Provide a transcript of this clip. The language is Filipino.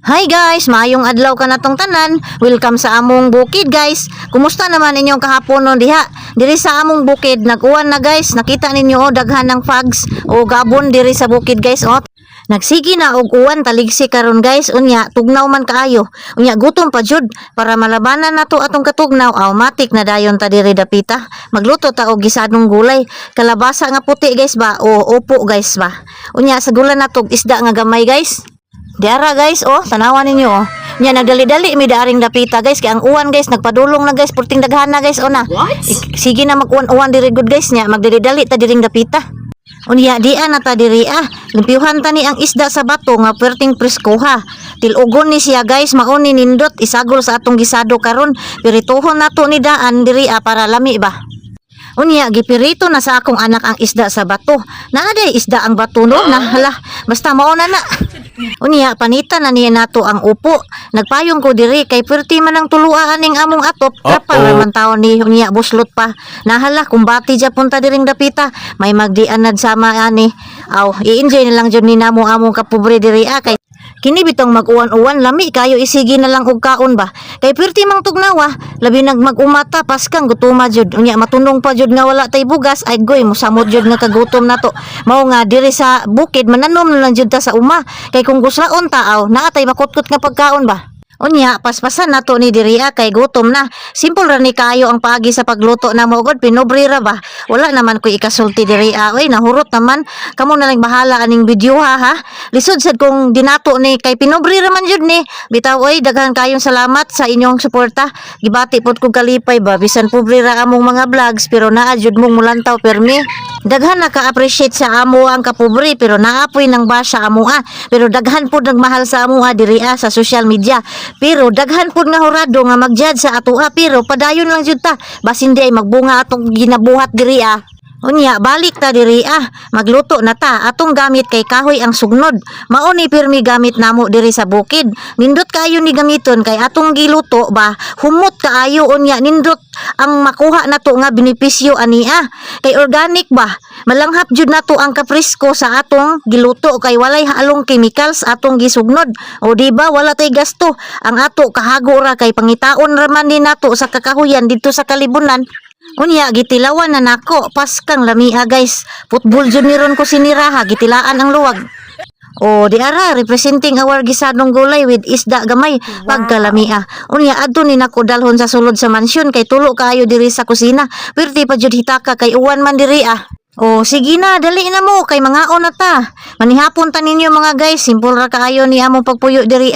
Hi guys, maayong adlaw ka na tong tanan. Welcome sa among bukid guys. Kumusta naman inyong kahapon no diha? Diri sa among bukid nag-uwan na guys. Nakita ninyo daghan ng fags o gabon diri sa bukid guys. Nagsigi na og uwan taligsi karon guys. Unya tugnaw man kaayo. Unya gutom pa jud para malabanan nato atong katugnaw. Matik na dayon ta diri dapita. Magluto ta og gisadong gulay. Kalabasa nga puti guys ba o upo guys ba. Unya sa gula nato isda nga gamay guys. Diara guys, tanawan ninyo Nya nagdali-dali mi daring dapita guys kay ang uwan guys nagpadulong na guys purting daghan na guys na. Sige na mag-uwan diri good guys nya magdali-dali ta diring dapita. Unya dian na ta diri limpyuhan ta ni ang isda sa bato nga perting presko ha. Tilugon ni siya guys mauni nindot isagol sa atong gisado karon pirituhon nato ni daan diri para lami ba. Unya gipirito na sa akong anak ang isda sa bato. Naaday isda ang bato no nahala basta mao na. Unya panita na niya nato ang upo. Nagpayong ko diri kay perti man ang tuluaan ning among atop. Kapal naman taon ni unya buslot pa. Nahala kumbati ja punta diring dapita. May magdianad sama ani. I-enjoy na lang jud ni namo among kapobre diri kay kini bitong mag-uwan-uwan lami kayo isigi na lang og kaon ba. Kay perti mang tugnawa labi nag mag-umata paskang gutuma jud. Unya matunong pa jud nga wala tay bugas ay goy mosamot jud nga kagutom nato. Mao nga diri sa bukid mananom na lang jud ta sa uma. Kay kung guslaon taaw naatay makutkot nga pagkaon ba. Unya paspasan nato ni diri kay gutom na. Simple ra ni kayo ang paagi sa pagluto na mo god pinobre ra ba. Wala naman ko ikasulti diri oy nahurot naman kamo na lang bahala aning video ha. Lisod sad kung dinato ni kay pinobre ra man jud ni. Bitaw oy daghan kayong salamat sa inyong suporta. Gibati pod ko kalipay ba bisan pobre ra among mga vlogs pero naa jud mong mulantaw permi. Daghan naka-appreciate sa amo ang kapobre pero naapoy nang basya amo pero daghan pod nagmahal sa amo diri sa social media. Pero daghan pud nga horado nga mag-judge sa ato pero padayon lang jud ta basin di ay magbunga atong ginabuhat diri Unya balik ta diri magluto na ta atong gamit kay kahoy ang sugnod. Mao ni pirmi gamit namo diri sa bukid. Nindot kayo ni gamiton kay atong giluto ba humot kaayo unya nindot ang makuha nato nga benepisyo ani kay organic ba. Malanghap jud nato ang kapresko sa atong giluto kay walay halong chemicals atong gisugnod. O di ba wala tay gasto. Ang ato kahago ra kay pangitaon ra man din nato sa kakahuyan didto sa kalibunan. Unya gitilawan na nako paskang lamia guys. Football junioron ko siniraha gitilaan ang luwag. Di ara representing our gisadong gulay with isda gamay pagkalamia. Unya adto ni nako dalhon sa sulod sa mansyon kay tulo kaayo diri sa kusina. Perti pa jud hitaka kay uwan man diri sige na, dali na mo kay mangaon na ta. Manihapon ta ninyo mga guys, simple ra kaayo ni among pagpuyo diri